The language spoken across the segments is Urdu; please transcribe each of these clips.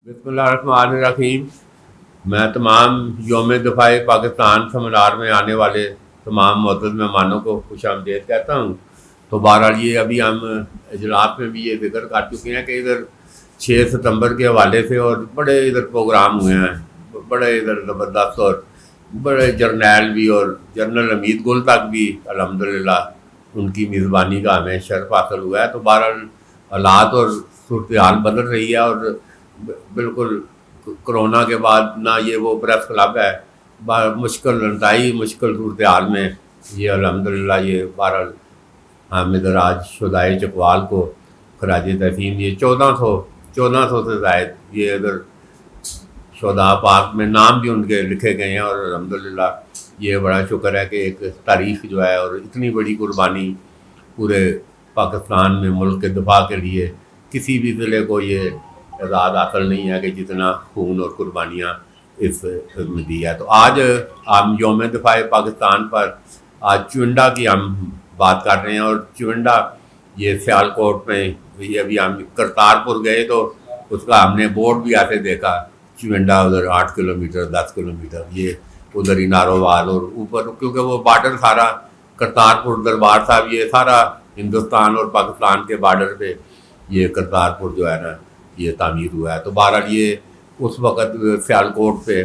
بسم اللہ الرحمن الرحیم۔ میں تمام یوم دفاع پاکستان سمرار میں آنے والے تمام معزز مہمانوں کو خوش آمدید کہتا ہوں۔ تو بہرحال یہ ابھی ہم اجلاس میں بھی یہ ذکر کر چکے ہیں کہ ادھر 6 ستمبر کے حوالے سے اور بڑے ادھر پروگرام ہوئے ہیں، بڑے ادھر زبردست، اور بڑے جرنیل بھی اور جنرل حمید گل تک بھی الحمدللہ ان کی میزبانی کا ہمیں شرف حاصل ہوا ہے۔ تو بہرحال حالات اور صورتحال بدل رہی ہے، اور بالکل کرونا کے بعد نہ یہ وہ پریس کلب ہے، مشکل انتہائی مشکل صورتحال میں یہ الحمدللہ یہ بہرحال ہم ادھر آج شہدائے چکوال کو خراج تحسین یہ 1400 سے زائد یہ ادھر شہداء پاک میں نام بھی ان کے لکھے گئے ہیں، اور الحمدللہ یہ بڑا شکر ہے کہ ایک تاریخ جو ہے اور اتنی بڑی قربانی پورے پاکستان میں ملک کے دفاع کے لیے کسی بھی ضلع کو یہ اعزاز حاصل نہیں ہے کہ جتنا خون اور قربانیاں اس میں دی ہے۔ تو آج ہم یوم دفاع پاکستان پر آج چونڈا کی ہم بات کر رہے ہیں، اور چونڈا یہ سیالکوٹ میں، یہ ابھی ہم کرتارپور گئے تو اس کا ہم نے بورڈ بھی آتے دیکھا، چونڈا ادھر 8 کلومیٹر 10 کلومیٹر، یہ ادھر ہی نارووال، اور اوپر کیونکہ وہ بارڈر سارا کرتارپور دربار صاحب یہ سارا ہندوستان اور پاکستان کے بارڈر پہ یہ کرتارپور جو ہے نا یہ تعمیر ہوا ہے۔ تو بہرحال یہ اس وقت سیالکوٹ پہ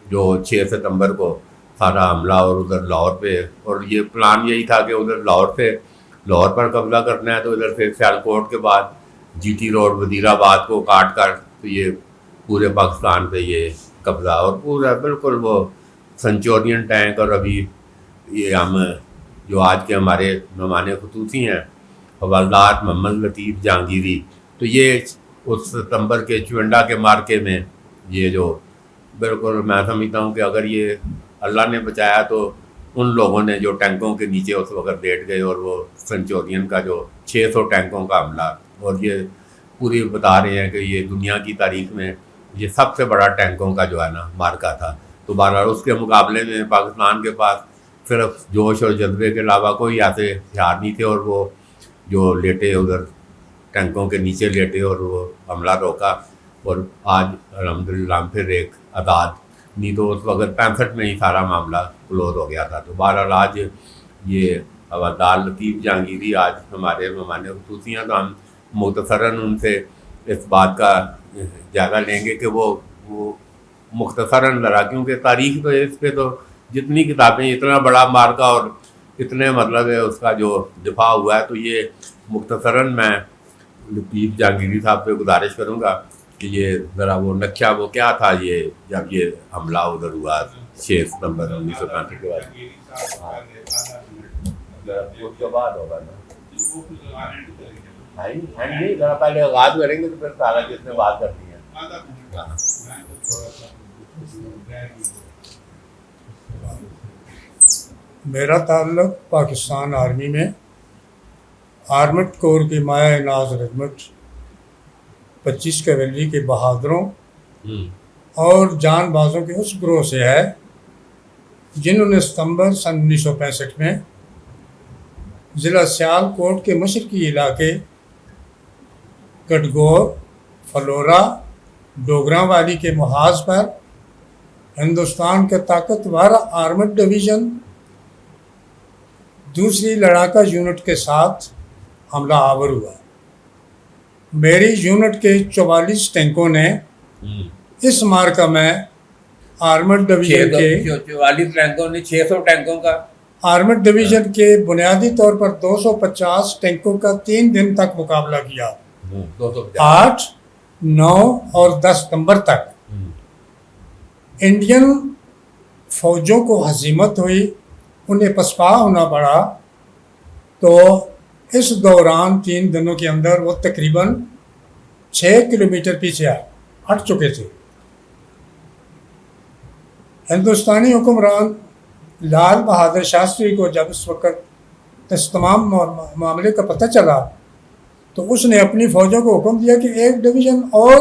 جو 6 ستمبر کو سارا حملہ، اور ادھر لاہور پہ، اور یہ پلان یہی تھا کہ ادھر لاہور پر قبضہ کرنا ہے، تو ادھر سے سیالکوٹ کے بعد جی ٹی روڈ وزیر آباد کو کاٹ کر تو یہ پورے پاکستان پہ یہ قبضہ، اور پورا بالکل وہ سنچورین ٹینک، اور ابھی یہ ہم جو آج کے ہمارے مہمان خصوصی ہیں حوالدار محمد لطیف جہانگیری، تو یہ اس ستمبر کے چونڈا کے مارکے میں یہ جو بالکل میں سمجھتا ہوں کہ اگر یہ اللہ نے بچایا تو ان لوگوں نے جو ٹینکوں کے نیچے اس وقت لیٹ گئے، اور وہ سنچورین کا جو 600 ٹینکوں کا حملہ، اور یہ پوری بتا رہے ہیں کہ یہ دنیا کی تاریخ میں یہ سب سے بڑا ٹینکوں کا جو ہے نا مارکا تھا۔ تو بہرحال اس کے مقابلے میں پاکستان کے پاس صرف جوش اور جذبے کے علاوہ کوئی ایسے ہتھیار نہیں تھے، اور وہ جو لیٹے ادھر ٹینکوں کے نیچے لیٹے اور وہ حملہ روکا، اور آج الحمدللہ پھر ایک عداد نہیں تو اس وقت 65 میں ہی سارا معاملہ کلوز ہو گیا تھا۔ تو بہرحال آج یہ حوالدار لطیف جہانگیری آج ہمارے مہمان خصوصی ہیں، تو ہم مختصراً ان سے اس بات کا جائزہ لیں گے کہ وہ مختصراً ذرا، کیونکہ تاریخ تو اس پہ تو جتنی کتابیں اتنا بڑا مارکا اور اتنے مطلب ہے اس کا جو دفاع ہوا ہے، تو یہ مختصراً میں لطیف جہانگیری صاحب سے گزارش کروں گا کہ یہ ذرا وہ نقشہ وہ کیا تھا یہ جب یہ حملہ ادھر ہوا 6 ستمبر 1965 کے بعد ہوگا نا ذرا پہلے آغاز کریں گے تو پھر سارا جس میں بات کرتی ہیں۔ میرا تعلق پاکستان آرمی میں آرمڈ کور کے مایہ ناز رحمت 25 کیولری کے بہادروں اور جان بازوں کے اس گروہ سے ہے جنہوں نے ستمبر سن 1965 میں ضلع سیالکوٹ کے مشرقی علاقے کٹگور، فلورا، ڈوگراں والی کے محاذ پر ہندوستان کے طاقتور آرمڈ ڈویژن دوسری لڑاکا یونٹ کے ساتھ حملہ آور ہوا۔ میری یونٹ کے 44 ٹینکوں نے اس مارکہ میں آرمڈ ڈویژن کے 44 ٹینکوں نے 600 ٹینکوں کا آرمڈ ڈویژن کے بنیادی طور پر 250 ٹینکوں کا 3 دن تک مقابلہ کیا، 8، 9 اور 10 ستمبر تک۔ انڈین فوجوں کو ہزیمت ہوئی، انہیں پسپا ہونا پڑا، تو اس دوران 3 دنوں کے اندر وہ تقریباً 6 کلومیٹر پیچھے ہٹ چکے تھے۔ ہندوستانی حکمران لال بہادر شاستری کو جب اس وقت اس تمام معاملے کا پتہ چلا تو اس نے اپنی فوجوں کو حکم دیا کہ ایک ڈویژن اور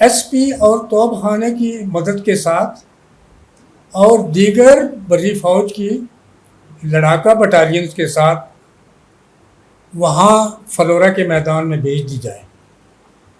ایس پی اور توپ خانے کی مدد کے ساتھ اور دیگر بری فوج کی لڑاکا بٹالینز کے ساتھ وہاں فلورا کے میدان میں بھیج دی جائے۔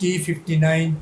T59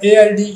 ALD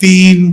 3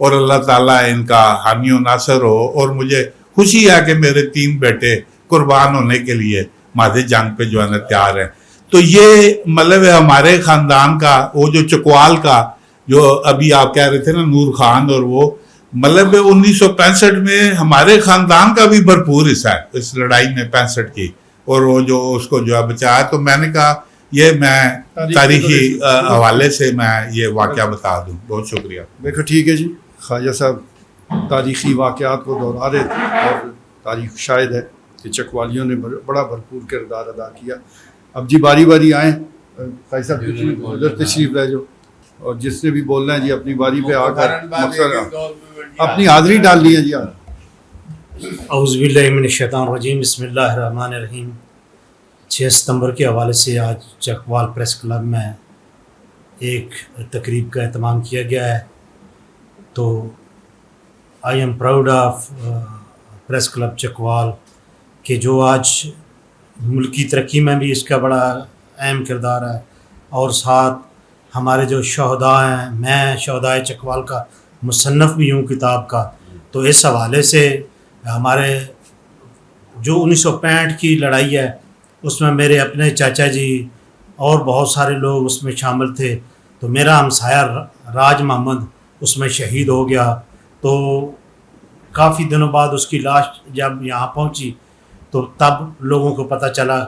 اور اللہ تعالیٰ ان کا حامی و ناصر ہو، اور مجھے خوشی ہے کہ میرے 3 بیٹے قربان ہونے کے لیے مادے جنگ پہ جو ہے نا تیار ہیں۔ تو یہ مطلب ہے ہمارے خاندان کا، وہ جو چکوال کا جو ابھی آپ کہہ رہے تھے نا نور خان، اور وہ مطلب 1965 میں ہمارے خاندان کا بھی بھرپور حصہ ہے اس لڑائی میں 65 کی، اور وہ جو اس کو جو ہے بچایا۔ تو میں نے کہا یہ میں تاریخی حوالے سے میں یہ واقعہ بتا دوں۔ بہت شکریہ۔ دیکھو ٹھیک ہے جی، خواجہ صاحب تاریخی واقعات کو دہرا رہے تھے، اور تاریخ شاہد ہے کہ چکوالیوں نے بڑا بھرپور کردار ادا کیا۔ اب جی باری باری آئیں، خواجہ صاحب ادھر تشریف لے جاؤ، اور جس نے بھی بولنا ہے جی اپنی باری پہ آ کر مقصد اپنی حاضری ڈال لی ہے جی۔ اعوذ باللہ من الشیطان الرجیم، بسم اللہ الرحمن الرحیم۔ 6 ستمبر کے حوالے سے آج چکوال پریس کلب میں ایک تقریب کا اہتمام کیا گیا ہے۔ تو I am proud of press club Chakwal کہ جو آج ملکی ترقی میں بھی اس کا بڑا اہم کردار ہے، اور ساتھ ہمارے جو شہداء ہیں، میں شہدائے چکوال کا مصنف بھی ہوں کتاب کا، تو اس حوالے سے ہمارے جو 1965 کی لڑائی ہے اس میں میرے اپنے چاچا جی اور بہت سارے لوگ اس میں شامل تھے۔ تو میرا ہمسایہ راج محمد اس میں شہید ہو گیا۔ تو کافی دنوں بعد اس کی لاش جب یہاں پہنچی تو تب لوگوں کو پتہ چلا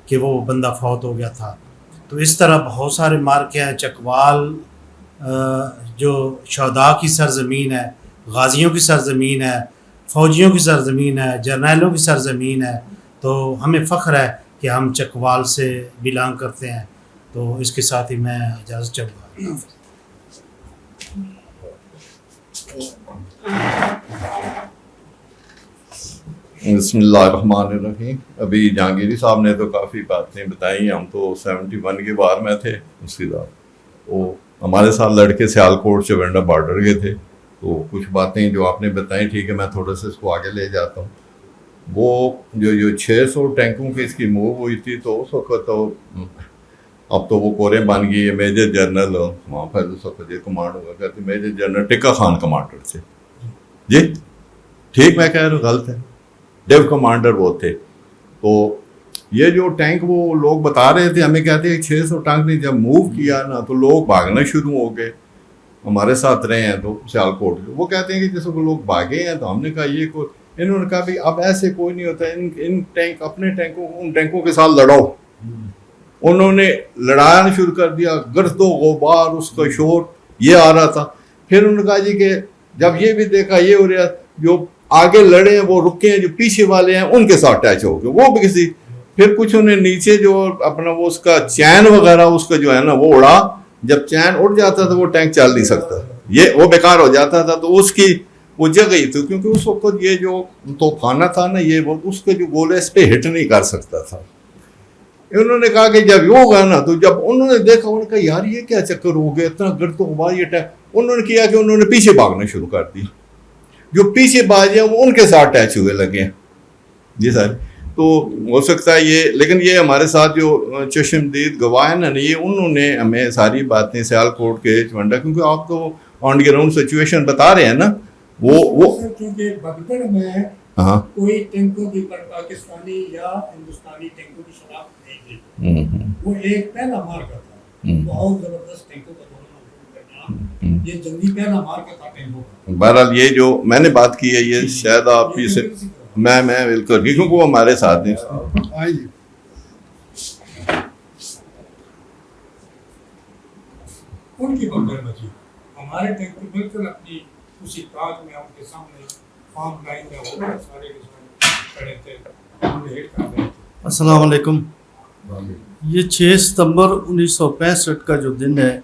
کہ وہ بندہ فوت ہو گیا تھا۔ تو اس طرح بہت سارے مارکے ہیں۔ چکوال جو شہداء کی سرزمین ہے، غازیوں کی سرزمین ہے، فوجیوں کی سرزمین ہے، جرنیلوں کی سرزمین ہے۔ تو ہمیں فخر ہے کہ ہم چکوال سے بلانگ کرتے ہیں۔ تو اس کے ساتھ ہی میں اجازت چاہوں گا۔ بسم اللہ الرحمن الرحیم۔ ابھی جہانگیری صاحب نے تو کافی باتیں بتائی، ہم تو 71 کے بار میں تھے اس کے بعد، وہ ہمارے ساتھ لڑکے سیالکوٹ چوینڈا بارڈر کے تھے۔ تو کچھ باتیں جو آپ نے بتائیں ٹھیک ہے، میں تھوڑا سا اس کو آگے لے جاتا ہوں۔ وہ جو 600 ٹینکوں کی اس کی موو ہوئی تھی، تو اس وقت تو اب تو وہ کوریں بن گئی ہے۔ میجر جنرل وہاں پر اس وقت یہ کمانڈ ہوا کرتے major general Tikka Khan commander تھے جی، ٹھیک میں کہہ رہا ہوں غلط ہے؟ ڈیو کمانڈر وہ تھے۔ تو یہ جو ٹینک وہ لوگ بتا رہے تھے، ہمیں کہتے ہیں 600 ٹینک نے جب موو کیا نا تو لوگ بھاگنا شروع ہو گئے۔ ہمارے ساتھ رہے ہیں تو سیالکوٹ کے، وہ کہتے ہیں کہ جیسے وہ لوگ بھاگے ہیں۔ تو ہم نے کہا یہ کوئی، انہوں نے کہا بھی اب ایسے کوئی نہیں ہوتا، ان ٹینک اپنے ٹینکوں ان ٹینکوں کے ساتھ لڑاؤ۔ انہوں نے لڑانا شروع کر دیا، گرد و غبار اس کا شور یہ آ رہا تھا۔ پھر انہوں نے کہا جی کہ جب یہ بھی دیکھا یہ ہو رہا، جو آگے لڑے ہیں وہ رکے ہیں، جو پیچھے والے ہیں ان کے ساتھ اٹیچ ہو گئے وہ بھی کسی۔ پھر کچھ انہیں نیچے جو اپنا وہ اس کا چین وغیرہ اس کا جو ہے نا وہ اڑا، جب چین اڑ جاتا تھا وہ ٹینک چل نہیں سکتا، یہ وہ بیکار ہو جاتا تھا۔ تو اس کی وہ جگہ ہی تھی، کیونکہ اس وقت یہ جو توپخانہ تھا نا یہ وہ اس کے جو گولے اس پہ ہٹ نہیں کر سکتا تھا۔ انہوں نے کہا کہ جب یہ ہوگا نا، تو جب انہوں نے دیکھا انہوں نے کہا یار یہ کیا چکر ہو گیا، اتنا گرد و غبار یہ ٹینک۔ انہوں نے کیا کہ انہوں نے پیچھے بھاگنا شروع کر دی، جو پیچھے بھاجے ہیں وہ ان کے ساتھ اٹیچ ہوئے لگے ہیں جی سر۔ تو ہو سکتا ہے یہ، لیکن یہ ہمارے ساتھ جو چشمدید گواہ ہیں نا یہ انہوں نے ہمیں ساری باتیں سیالکوٹ کے چونڈا، کیونکہ آپ تو آن گراؤنڈ سچویشن بتا رہے ہیں نا، وہ کیونکہ بدگڑھ میں ہاں کوئی ٹینکوں کی پاکستانی یا ہندوستانی ٹینکوں کی شناخت نہیں تھی، وہ ایک پہلا مارکا تھا، بہت زبردست ٹینکوں کا دورہ، یہ جنگی پہلا مارکا تھا ٹینکوں کا۔ بہرحال یہ جو میں نے بات کی ہے یہ شاید آپ ہی سے میں بالکل، کیونکہ وہ ہمارے ساتھ ہیں۔ آئیں جی، ان کی بکر بچی ہمارے ٹینکر بالکل اپنی اسی تاج میں ان کے سامنے فارم لائن میں ہو کر سارے کے سارے کھڑے تھے، ہم نے ہٹ کر رہے تھے۔ السلام علیکم۔ یہ 6 ستمبر 1965 کا جو دن ہے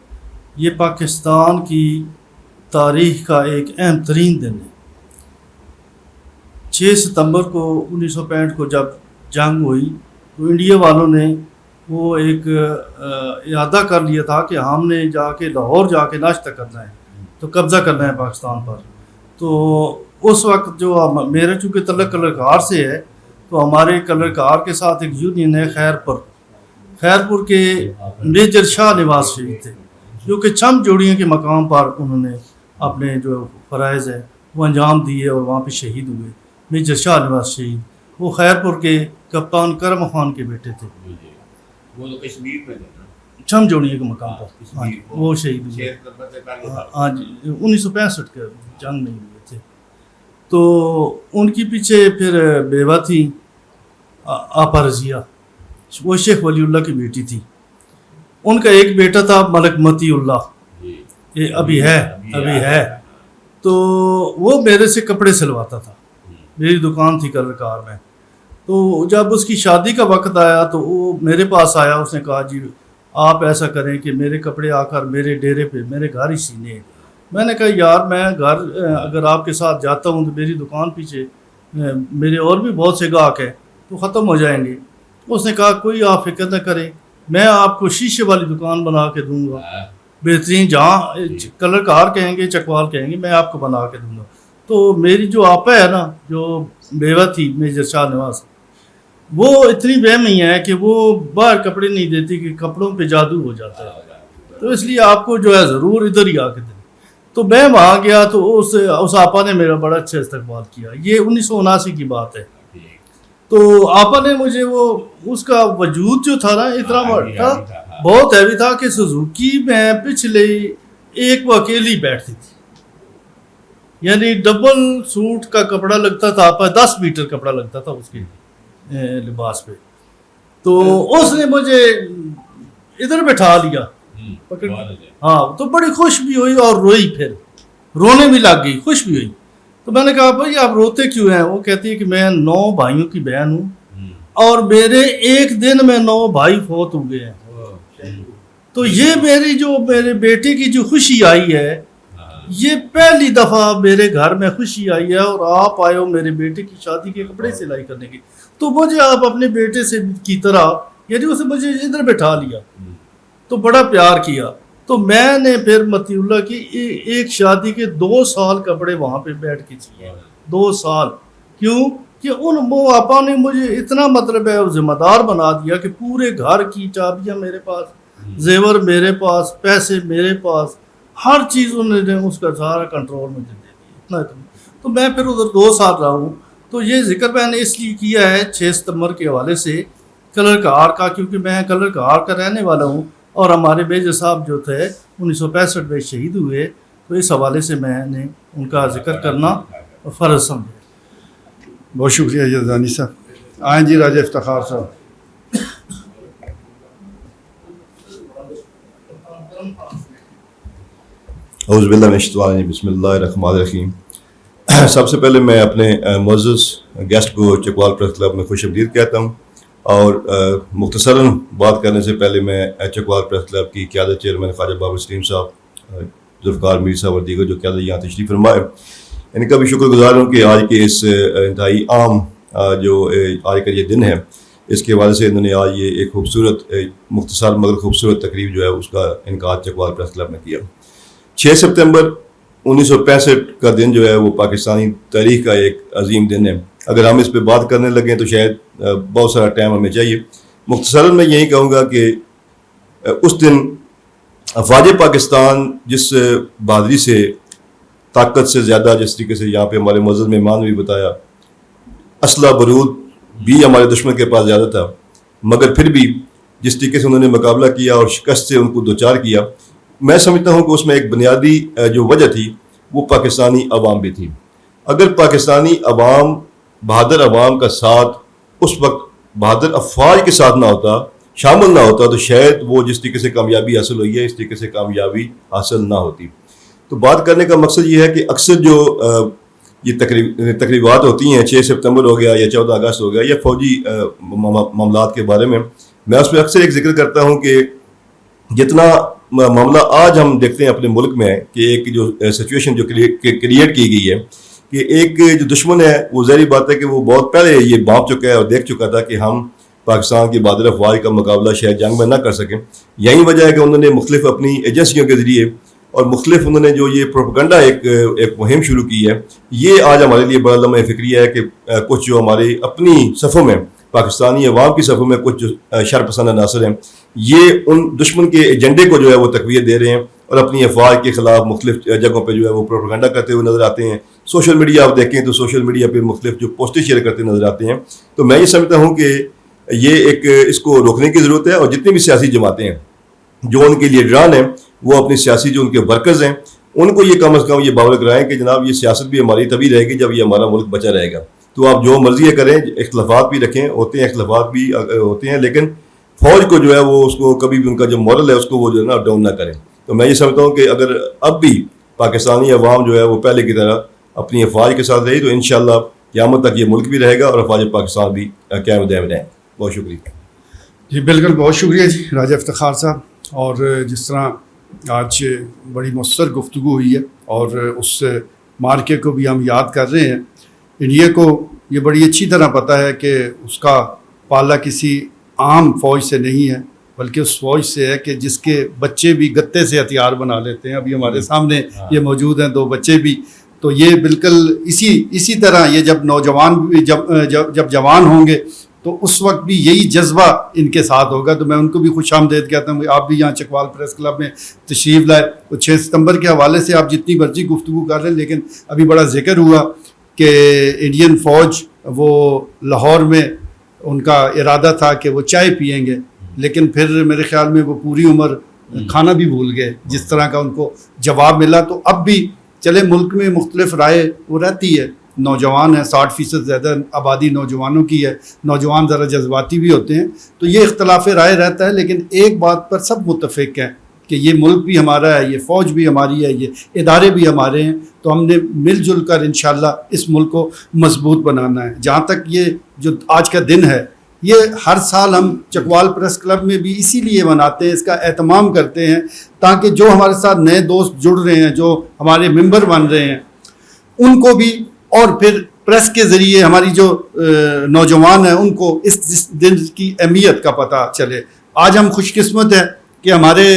یہ پاکستان کی تاریخ کا ایک اہم ترین دن ہے۔ 6 ستمبر کو 1965 کو جب جنگ ہوئی تو انڈیا والوں نے وہ ایک ارادہ کر لیا تھا کہ ہم نے جا کے لاہور جا کے ناشتہ کرنا ہے، تو قبضہ کرنا ہے پاکستان پر۔ تو اس وقت جو میرے چونکہ تعلق کلر کار سے ہے تو ہمارے کلر کار کے ساتھ ایک یونین ہے خیرپور کے میجر شاہ نواز شریف تھے، جو کہ چھم جوڑیوں کے مقام پر انہوں نے اپنے جو فرائض ہے وہ انجام دیے اور وہاں پہ شہید ہوئے. میجر شاہ نواز شہید وہ خیرپور کے کپتان کرم خان کے بیٹے تھے. وہ تو کشمیر میں تھے نا، چھم جوڑیے کے مقام پر. ہاں جی وہ شہید ہوئے. ہاں جی 1965 کے جنگ میں ہوئے تھے. تو ان کے پیچھے پھر بیوہ تھی آپا رضیہ، وہ شیخ ولی اللہ کی بیٹی تھی. ان کا ایک بیٹا تھا ملک متی اللہ، یہ ابھی ہے. تو وہ میرے سے کپڑے سلواتا تھا، میری دکان تھی کلر کار میں. تو جب اس کی شادی کا وقت آیا تو وہ میرے پاس آیا. اس نے کہا جی آپ ایسا کریں کہ میرے کپڑے آ کر میرے ڈیرے پہ میرے گھر ہی سینے. میں نے کہا یار میں گھر اگر آپ کے ساتھ جاتا ہوں تو میری دکان پیچھے میرے اور بھی بہت سے گاہک ہیں تو ختم ہو جائیں گے. اس نے کہا کوئی آپ فکر نہ کریں، میں آپ کو شیشے والی دکان بنا کے دوں گا، بہترین، جہاں کلر کار کہیں گے چکوال کہیں گے میں آپ کو بنا کے دوں گا. تو میری جو آپا ہے نا جو بیوہ تھی میجر شاہ نواز، وہ اتنی وہمی ہے کہ وہ باہر کپڑے نہیں دیتی کہ کپڑوں پہ جادو ہو جاتا ہے، تو اس لیے آپ کو جو ہے ضرور ادھر ہی آ کے دیں. تو میں وہاں گیا تو اس آپا نے میرا بڑا اچھا استقبال کیا. یہ 1979 کی بات ہے. تو آپا نے مجھے وہ اس کا وجود جو تھا نا اتنا بڑا تھا، بہت ہیوی تھا کہ سوزوکی میں پچھلے ایک وہ اکیلی بیٹھتی تھی، یعنی ڈبل سوٹ کا کپڑا لگتا تھا، آپا 10 میٹر کپڑا لگتا تھا اس کے لباس پہ. تو اس نے مجھے ادھر بٹھا لیا پکڑ. ہاں تو بڑی خوش بھی ہوئی اور روئی، پھر رونے بھی لگ گئی، خوش بھی ہوئی. تو میں نے کہا بھائی آپ روتے کیوں ہیں؟ وہ کہتی ہے کہ میں 9 بھائیوں کی بہن ہوں اور میرے ایک دن میں 9 بھائی فوت ہو گئے ہیں. تو یہ میرے بیٹے کی جو خوشی آئی ہے، یہ پہلی دفعہ میرے گھر میں خوشی آئی ہے اور آپ آئے ہو میرے بیٹے کی شادی کے کپڑے سلائی کرنے کی. تو مجھے آپ اپنے بیٹے سے کی طرح، یعنی اسے مجھے ادھر بٹھا لیا تو بڑا پیار کیا. تو میں نے پھر متی اللہ کی ایک شادی کے 2 سال کپڑے وہاں پہ بیٹھ کے سیے. 2 سال. کیوں کہ وہ آپا نے مجھے اتنا مطلب ہے ذمہ دار بنا دیا کہ پورے گھر کی چابیاں میرے پاس، زیور میرے پاس، پیسے میرے پاس، ہر چیز انہوں نے اس کا سارا کنٹرول مجھے دے دیا. تو میں پھر ادھر 2 سال رہا ہوں. تو یہ ذکر میں نے اس لیے کیا ہے 6 ستمبر کے حوالے سے کلر کار کا، کیونکہ میں کلر کار کا رہنے والا ہوں اور ہمارے میجر صاحب جو تھے 1965 میں شہید ہوئے. تو اس حوالے سے میں نے ان کا ذکر کرنا فرض سمجھا. بہت شکریہ یزدانی صاحب. آئیں جی راجہ افتخار صاحب. اعوذ باللہ من الشیطان الرجیم، بسم اللہ الرحمن الرحیم. سب سے پہلے میں اپنے معزز گیسٹ کو چکوال پریس کلب میں خوش آمدید کہتا ہوں، اور مختصراً بات کرنے سے پہلے میں چکوال پریس کلب کی قیادت چیئرمین خواجہ بابر سلیم صاحب، ذوالفقار میر صاحب اور دیگر جو قیادت یہاں تشریف فرمائے، ان کا بھی شکر گزار ہوں کہ آج کے اس انتہائی عام جو آج کا یہ دن ہے، اس کے حوالے سے انہوں نے آج یہ ایک خوبصورت مختصر مگر خوبصورت تقریب جو ہے اس کا انعقاد چکوال پریس کلب میں کیا. 6 ستمبر 1965 کا دن جو ہے وہ پاکستانی تاریخ کا ایک عظیم دن ہے. اگر ہم اس پہ بات کرنے لگیں تو شاید بہت سارا ٹائم ہمیں چاہیے. مختصراً میں یہی کہوں گا کہ اس دن افواج پاکستان جس بہادری سے، طاقت سے زیادہ، جس طریقے سے یہاں پہ ہمارے معزز مہمان نے بھی بتایا، اسلحہ بارود بھی ہمارے دشمن کے پاس زیادہ تھا، مگر پھر بھی جس طریقے سے انہوں نے مقابلہ کیا اور شکست سے ان کو دوچار کیا، میں سمجھتا ہوں کہ اس میں ایک بنیادی جو وجہ تھی وہ پاکستانی عوام بھی تھی. اگر پاکستانی عوام، بہادر عوام کا ساتھ اس وقت بہادر افواج کے ساتھ نہ ہوتا، شامل نہ ہوتا، تو شاید وہ جس طریقے سے کامیابی حاصل ہوئی ہے اس طریقے سے کامیابی حاصل نہ ہوتی. تو بات کرنے کا مقصد یہ ہے کہ اکثر جو یہ تقریبات ہوتی ہیں، 6 ستمبر ہو گیا یا 14 اگست ہو گیا یا فوجی معاملات کے بارے میں اس میں اکثر ایک ذکر کرتا ہوں کہ جتنا معاملہ آج ہم دیکھتے ہیں اپنے ملک میں کہ ایک جو سچویشن جو کریٹ کی گئی ہے کہ ایک جو دشمن ہے وہ ظاہری بات ہے کہ وہ بہت پہلے یہ بانپ چکا ہے اور دیکھ چکا تھا کہ ہم پاکستان کی بہادر افواج کا مقابلہ شاید جنگ میں نہ کر سکیں. یہی وجہ ہے کہ انہوں نے مختلف اپنی ایجنسیوں کے ذریعے اور مختلف انہوں نے جو یہ پروپیگنڈا ایک مہم شروع کی ہے، یہ آج ہمارے لیے بڑا لمحہ فکریہ ہے کہ کچھ جو ہمارے اپنی صفوں میں، پاکستانی عوام کی صفوں میں کچھ جو شر پسند عناصر ہیں، یہ ان دشمن کے ایجنڈے کو جو ہے وہ تقویت دے رہے ہیں اور اپنی افواج کے خلاف مختلف جگہوں پہ جو ہے وہ پروپیگنڈا کرتے ہوئے نظر آتے ہیں. سوشل میڈیا آپ دیکھیں تو سوشل میڈیا پہ مختلف جو پوسٹیں شیئر کرتے نظر آتے ہیں. تو میں یہ سمجھتا ہوں کہ یہ ایک اس کو روکنے کی ضرورت ہے, اور جتنی بھی سیاسی جماعتیں ہیں جو ان کے لیڈران ہیں وہ اپنی سیاسی جو ان کے ورکرز ہیں ان کو یہ کم از کم یہ باور کرائیں کہ جناب یہ سیاست بھی ہماری تبھی رہے گی جب یہ ہمارا ملک بچا رہے گا. تو آپ جو مرضی کریں, اختلافات بھی رکھیں, ہوتے ہیں اختلافات بھی ہوتے ہیں, لیکن فوج کو جو ہے وہ اس کو کبھی بھی ان کا جو مورل ہے اس کو وہ جو ہے نا ڈاؤن نہ کریں. تو میں یہ سمجھتا ہوں کہ اگر اب بھی پاکستانی عوام جو ہے وہ پہلے کی طرح اپنی افواج کے ساتھ رہی تو انشاءاللہ قیامت تک یہ ملک بھی رہے گا اور افواج پاکستان بھی قائم دائم رہیں. بہت شکریہ. جی بالکل, بہت شکریہ جی راجہ افتخار صاحب. اور جس طرح آج بڑی مؤثر گفتگو ہوئی ہے اور اس مارکے کو بھی ہم یاد کر رہے ہیں. انڈیا کو یہ بڑی اچھی طرح پتہ ہے کہ اس کا پالا کسی عام فوج سے نہیں ہے بلکہ اس فوج سے ہے کہ جس کے بچے بھی گتے سے ہتھیار بنا لیتے ہیں. ابھی ہمارے سامنے یہ موجود ہیں 2 بچے بھی. تو یہ بالکل اسی طرح یہ جب نوجوان جب جوان ہوں گے تو اس وقت بھی یہی جذبہ ان کے ساتھ ہوگا. تو میں ان کو بھی خوش آمدید کہتا ہوں کہ آپ بھی یہاں چکوال پریس کلب میں تشریف لائے. 6 ستمبر کے حوالے سے آپ جتنی مرضی گفتگو کر رہے ہیں, لیکن ابھی بڑا ذکر ہوا کہ انڈین فوج وہ لاہور میں ان کا ارادہ تھا کہ وہ چائے پئیں گے, لیکن پھر میرے خیال میں وہ پوری عمر کھانا بھی بھول گئے جس طرح کا ان کو جواب ملا. تو اب بھی چلے ملک میں مختلف رائے وہ رہتی ہے, نوجوان ہیں, 60% زیادہ آبادی نوجوانوں کی ہے, نوجوان ذرا جذباتی بھی ہوتے ہیں, تو یہ اختلاف رائے رہتا ہے. لیکن ایک بات پر سب متفق ہیں کہ یہ ملک بھی ہمارا ہے, یہ فوج بھی ہماری ہے, یہ ادارے بھی ہمارے ہیں. تو ہم نے مل جل کر انشاءاللہ اس ملک کو مضبوط بنانا ہے. جہاں تک یہ جو آج کا دن ہے یہ ہر سال ہم چکوال پریس کلب میں بھی اسی لیے مناتے ہیں, اس کا اہتمام کرتے ہیں تاکہ جو ہمارے ساتھ نئے دوست جڑ رہے ہیں, جو ہمارے ممبر بن رہے ہیں, ان کو بھی اور پھر پریس کے ذریعے ہماری جو نوجوان ہیں ان کو اس دن کی اہمیت کا پتہ چلے. آج ہم خوش قسمت ہیں کہ ہمارے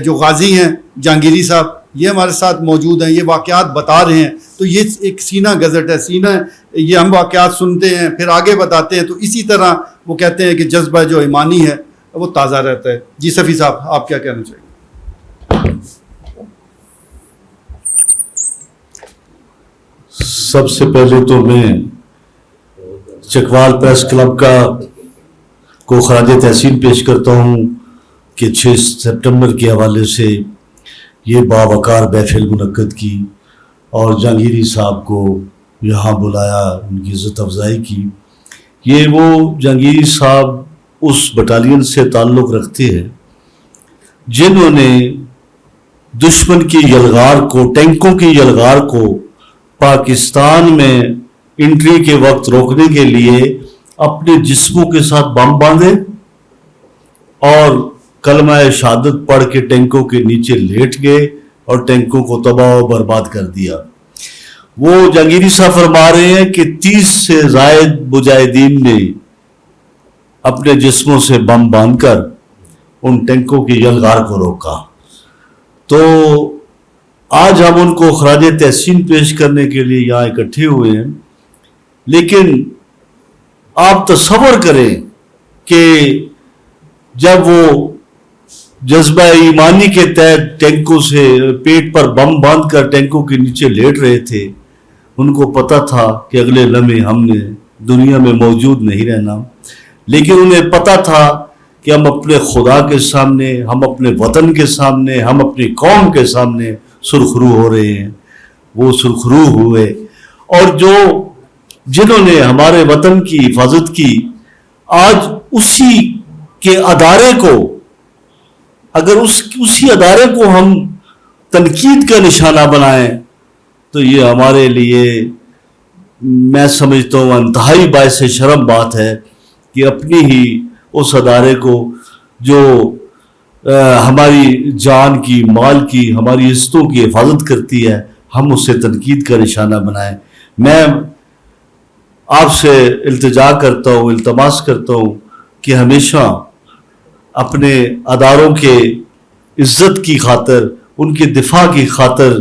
جو غازی ہیں جہانگیری صاحب یہ ہمارے ساتھ موجود ہیں, یہ واقعات بتا رہے ہیں. تو یہ ایک سینہ گزٹ ہے, سینہ یہ ہم واقعات سنتے ہیں پھر آگے بتاتے ہیں. تو اسی طرح وہ کہتے ہیں کہ جذبہ جو ایمانی ہے وہ تازہ رہتا ہے. جی صفی صاحب آپ کیا کہنا چاہیں گے؟ سب سے پہلے تو میں چکوال پریس کلب کو خراج تحسین پیش کرتا ہوں کہ 6 سپٹمبر کے حوالے سے یہ باوقار محفل منعقد کی اور جہانگیری صاحب کو یہاں بلایا, ان کی عزت افزائی کی. یہ وہ جہانگیری صاحب اس بٹالین سے تعلق رکھتے ہیں جنہوں نے دشمن کی یلغار کو, ٹینکوں کی یلغار کو پاکستان میں انٹری کے وقت روکنے کے لیے اپنے جسموں کے ساتھ بم باندھے اور کلمہ شہادت پڑھ کے ٹینکوں کے نیچے لیٹ گئے اور ٹینکوں کو تباہ و برباد کر دیا. وہ جہانگیری صاحب فرما رہے ہیں کہ 30 سے زائد مجاہدین نے اپنے جسموں سے بم باندھ کر ان ٹینکوں کی یلغار کو روکا. تو آج ہم ان کو خراج تحسین پیش کرنے کے لیے یہاں اکٹھے ہوئے ہیں. لیکن آپ تصور کریں کہ جب وہ جذبہ ایمانی کے تحت ٹینکوں سے پیٹ پر بم باندھ کر ٹینکوں کے نیچے لیٹ رہے تھے, ان کو پتہ تھا کہ اگلے لمحے ہم نے دنیا میں موجود نہیں رہنا, لیکن انہیں پتہ تھا کہ ہم اپنے خدا کے سامنے, ہم اپنے وطن کے سامنے, ہم اپنی قوم کے سامنے سرخرو ہو رہے ہیں. وہ سرخرو ہوئے اور جنہوں نے ہمارے وطن کی حفاظت کی, آج اسی کے ادارے کو, اگر اسی ادارے کو ہم تنقید کا نشانہ بنائیں تو یہ ہمارے لیے میں سمجھتا ہوں انتہائی باعث شرم بات ہے کہ اپنی ہی اس ادارے کو جو ہماری جان کی, مال کی, ہماری عزتوں کی حفاظت کرتی ہے, ہم اس سے تنقید کا نشانہ بنائیں. میں آپ سے التجا کرتا ہوں, التماس کرتا ہوں کہ ہمیشہ اپنے اداروں کے عزت کی خاطر, ان کے دفاع کی خاطر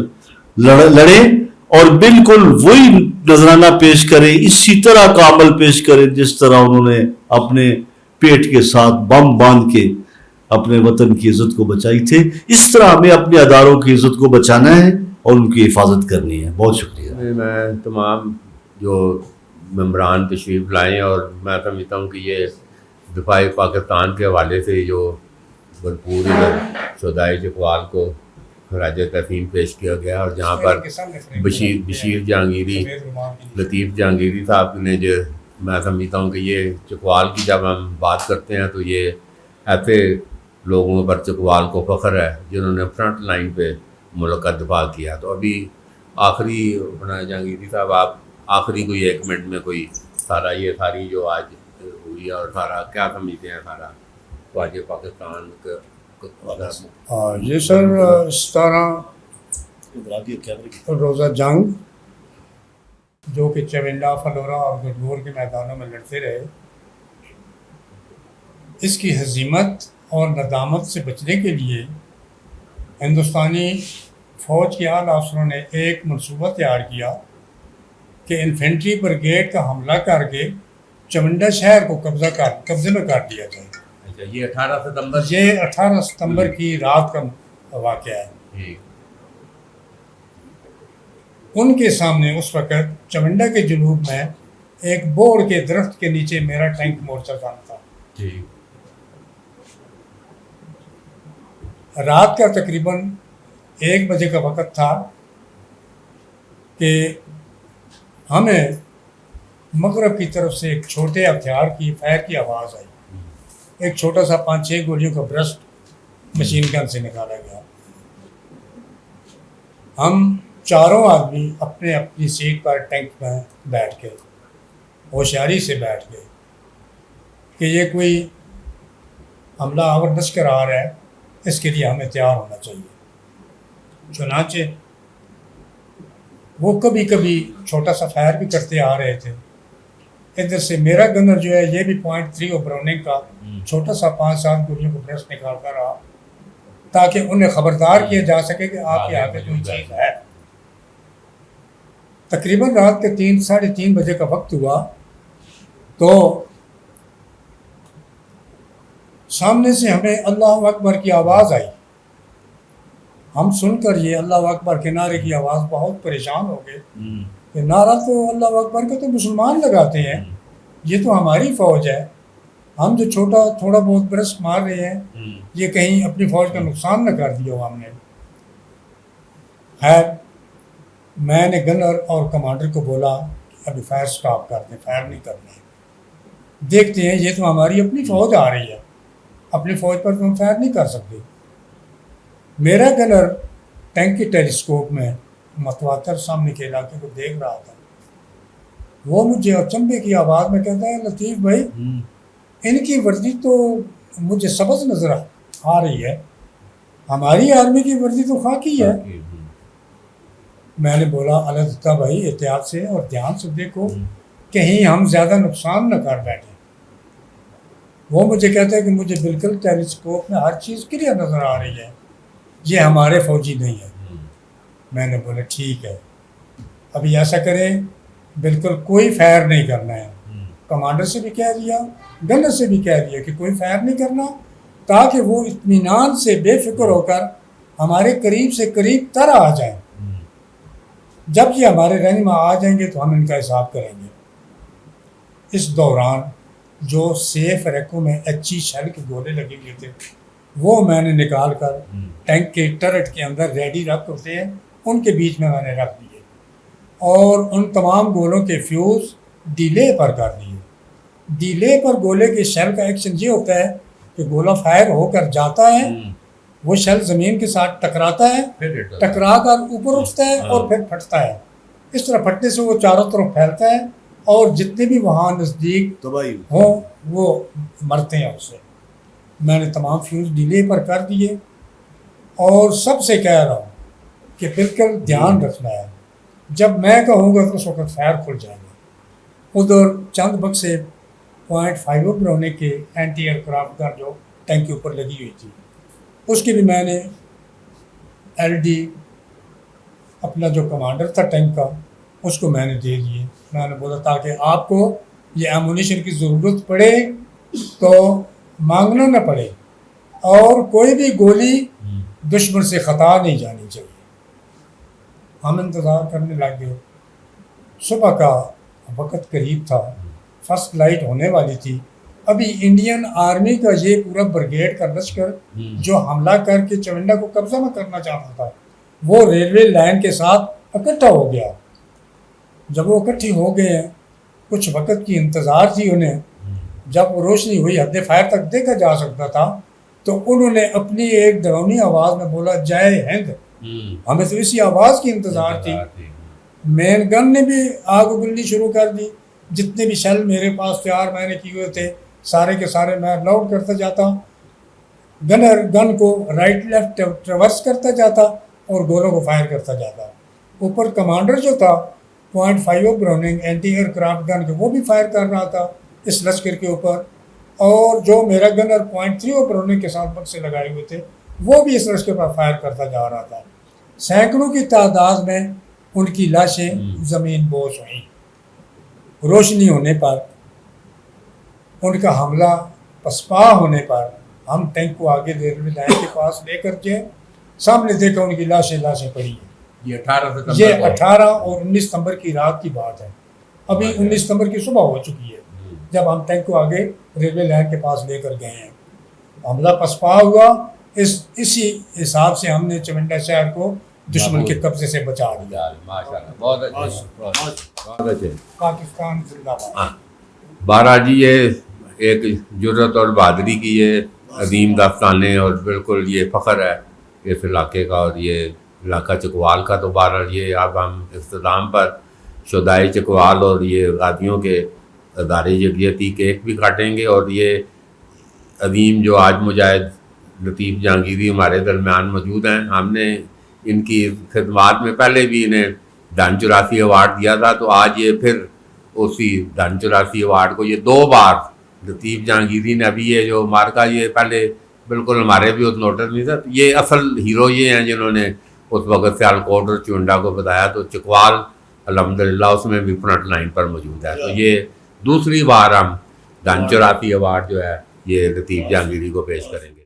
لڑیں اور بالکل وہی نذرانہ پیش کریں, اسی طرح کا عمل پیش کریں جس طرح انہوں نے اپنے پیٹ کے ساتھ بم باندھ کے اپنے وطن کی عزت کو بچائی تھے. اس طرح ہمیں اپنے اداروں کی عزت کو بچانا ہے اور ان کی حفاظت کرنی ہے. بہت شکریہ. میں تمام جو ممبران تشریف لائیں، اور میں سمجھتا ہوں کہ یہ دفاع پاکستان کے حوالے سے جو بھرپور شہدائے چکوال کو خراج تحسین پیش کیا گیا، اور جہاں پر بشیر جہانگیری، لطیف جہانگیری صاحب نے جو، میں سمجھتا ہوں کہ یہ چکوال کی جب ہم بات کرتے ہیں تو یہ ایسے لوگوں پر چکوال کو فخر ہے جنہوں نے فرنٹ لائن پہ ملک کا دفاع کیا. تو ابھی آخری اپنا جہانگیری صاحب، آپ آخری کوئی 1 منٹ میں کوئی سارا یہ ساری جو آج ہوئی اور سارا کیا سمجھتے ہیں سارا خواجہ پاکستان کا؟ یہ سر 17 روزہ جنگ جو کہ چونڈا، فلورا اور گجگور کے میدانوں میں لڑتے رہے، اس کی ہزیمت اور ندامت سے بچنے کے لیے ہندوستانی فوج کے اعلیٰ افسروں نے ایک منصوبہ تیار کیا کہ انفینٹری بریگیڈ کا حملہ کر کے چونڈا شہر کو قبضے میں کر دیا جائے. یہ 18 ستمبر، یہ 18 ستمبر کی رات کا واقعہ ہے. ان کے سامنے اس وقت چونڈا کے جنوب میں ایک بور کے درخت کے نیچے میرا ٹینک مورچہ جانا تھا. رات کا تقریباً 1 بجے کا وقت تھا کہ ہمیں مغرب کی طرف سے ایک چھوٹے ہتھیار کی فائر کی آواز آئی. ایک چھوٹا سا 5-6 گولیوں کا برسٹ مشین گن سے نکالا گیا. ہم چاروں آدمی اپنے اپنی سیٹ پر ٹینک میں بیٹھ کے ہوشیاری سے بیٹھ گئے کہ یہ کوئی حملہ آور لشکر آ رہا ہے، اس کے لیے ہمیں تیار ہونا چاہیے. چنانچہ وہ کبھی کبھی چھوٹا سا فائر بھی کرتے آ رہے تھے. ادھر سے میرا گنر جو ہے یہ بھی .3 اوبروننگ کا چھوٹا سا 5-7 گولیوں کو برسٹ نکالتا رہا تاکہ انہیں خبردار کیا جا سکے کہ آپ کے آگے کوئی چیز ہے. تقریباً رات کے 3-3:30 بجے کا وقت ہوا تو سامنے سے ہمیں اللہ اکبر کی آواز آئی. ہم سن کر یہ اللہ اکبر کے نعرے کی آواز بہت پریشان ہو گئے کہ نعرہ تو اللہ اکبر کا تو مسلمان لگاتے ہیں، یہ تو ہماری فوج ہے، ہم جو تھوڑا بہت برسٹ مار رہے ہیں یہ کہیں اپنی فوج کا نقصان نہ کر دیا ہو ہم نے. خیر میں نے گنر اور کمانڈر کو بولا کہ ابھی فائر سٹاپ کر دیں، فائر نہیں کرنا ہے، دیکھتے ہیں یہ تو ہماری اپنی فوج آ رہی ہے، اپنی فوج پر تو ہم فائر نہیں کر سکتے. میرا گنر ٹینک کے ٹیلیسکوپ میں متواتر سامنے کے علاقے کو دیکھ رہا تھا. وہ مجھے اچنبے کی آواز میں کہتا ہے لطیف بھائی ان کی وردی تو مجھے سبز نظر آ رہی ہے، ہماری آرمی کی وردی تو خاکی ہے. میں نے بولا اللہ بھائی احتیاط سے اور دھیان سے دیکھو کہیں ہم زیادہ نقصان نہ کر بیٹھیں. وہ مجھے کہتا ہے کہ مجھے بالکل ٹیلیسکوپ میں ہر چیز کلیئر نظر آ رہی ہے، یہ ہمارے فوجی نہیں ہے. میں نے بولا ٹھیک ہے ابھی ایسا کریں بالکل کوئی فائر نہیں کرنا ہے. کمانڈر سے بھی کہہ دیا، گنر سے بھی کہہ دیا کہ کوئی فائر نہیں کرنا تاکہ وہ اطمینان سے بے فکر ہو کر ہمارے قریب سے قریب تر آ جائیں. جب یہ ہمارے رہنما آ جائیں گے تو ہم ان کا حساب کریں گے. اس دوران جو سیف ریکوں میں اچھی شیل کے گولے لگے ہوئے تھے وہ میں نے نکال کر ٹینک کے ٹرٹ کے اندر ریڈی رکھ ہوتے ہیں ان کے بیچ میں نے رکھ دیے اور ان تمام گولوں کے فیوز ڈیلے پر کر دیے. ڈیلے پر گولے کے شیل کا ایکشن یہ ہوتا ہے کہ گولہ فائر ہو کر جاتا ہے، وہ شیل زمین کے ساتھ ٹکراتا ہے، ٹکرا کر اوپر اٹھتا ہے اور پھر پھٹتا ہے. اس طرح پھٹنے سے وہ چاروں طرف پھیلتا ہے اور جتنے بھی وہاں نزدیک ہوں وہ مرتے ہیں اس سے. میں نے تمام فیوز ڈیلے پر کر دیے اور سب سے کہہ رہا ہوں کہ بالکل دھیان رکھنا ہے، جب میں کہوں گا تو اس وقت فائر کھل جائے گا. ادھر چند بکسے .5 برونے کے اینٹی ایئر کرافٹ گن جو ٹینک کے اوپر لگی ہوئی تھی اس کی بھی میں نے ایل ڈی اپنا جو کمانڈر تھا ٹینک کا اس کو میں نے دے دیے. میں نے بولا تاکہ آپ کو یہ ایمونیشن کی ضرورت پڑے تو مانگنا نہ پڑے، اور کوئی بھی گولی دشمن سے خطا نہیں جانی چاہیے. ہم انتظار کرنے لگ گئے. صبح کا وقت قریب تھا، فرسٹ لائٹ ہونے والی تھی. ابھی انڈین آرمی کا یہ پورا بریگیڈ کا لشکر جو حملہ کر کے چونڈا کو قبضہ میں کرنا چاہتا تھا وہ ریلوے لائن کے ساتھ اکٹھا ہو گیا. جب وہ اکٹھی ہو گئے ہیں کچھ وقت کی انتظار تھی انہیں. جب روشنی ہوئی حد فائر تک دیکھا جا سکتا تھا تو انہوں نے اپنی ایک ڈراؤنی آواز میں بولا جے ہند. ہمیں تو اسی آواز کی انتظار تھی. مین گن نے بھی آگ اگلنی شروع کر دی. جتنے بھی شیل میرے پاس تیار میں نے کیے ہوئے تھے سارے کے سارے میں لوڈ کرتا جاتا. گنر گن کو رائٹ لیفٹ ٹریورس کرتا جاتا اور گولوں کو فائر کرتا جاتا. اوپر کمانڈر جو تھا .50 براؤننگ اینٹی ایئر کرافٹ گن کے وہ بھی فائر کر رہا تھا اس لشکر کے اوپر. اور جو میرا گنر .30 براؤننگ کے ساتھ بکسے لگائے ہوئے تھے وہ بھی اس لشکر پر فائر کرتا جا رہا تھا. سینکڑوں کی تعداد میں ان کی لاشیں زمین بوس ہوئیں. روشنی ہونے پر ان کا حملہ پسپا ہونے پر ہم ٹینک کو آگے ریلوے لائن کے پاس لے کر کے سامنے دیکھا ان کی لاشیں پڑی ہیں. یہ 18 یہ 18 اور 19 ستمبر کی رات کی بات ہے. ابھی 19 ستمبر کی صبح ہو چکی ہے جب ہم ٹینک کو آگے ریلوے لائن کے پاس لے کر گئے ہیں. حملہ پسپا ہوا. اسی حساب سے ہم نے چونڈا شہر کو دشمن کے قبضے سے بچا لیا. ماشاءاللہ بہت اچھے. پاکستان زندہ باد. بہرحال جی یہ ایک جرت اور بہادری کی یہ عظیم داستانیں اور بالکل یہ فخر ہے اس علاقے کا اور یہ علاقہ چکوال کا. تو بہرحال یہ اب ہم اختتام پر شہدائے چکوال اور یہ غازیوں کے ادارے یکجہتی کیک بھی کاٹیں گے. اور یہ عظیم جو آج مجاہد لطیف جہانگیری ہمارے درمیان موجود ہیں ہم نے ان کی خدمات میں پہلے بھی انہیں ڈن 84 ایوارڈ دیا تھا. تو آج یہ پھر اسی ڈن 84 ایوارڈ کو یہ 2 بار لطیف جہانگیری نے ابھی یہ جو مارکا یہ پہلے بالکل ہمارے بھی اس نوٹس نہیں تھا. یہ اصل ہیرو یہ ہیں جنہوں نے اس وقت سیالکوٹ اور چونڈا کو بتایا. تو چکوال الحمدللہ اس میں بھی فرنٹ لائن پر موجود ہے. تو یہ دوسری بار ہم ڈن 84 ایوارڈ جو ہے یہ لطیف جہانگیری کو پیش کریں گے.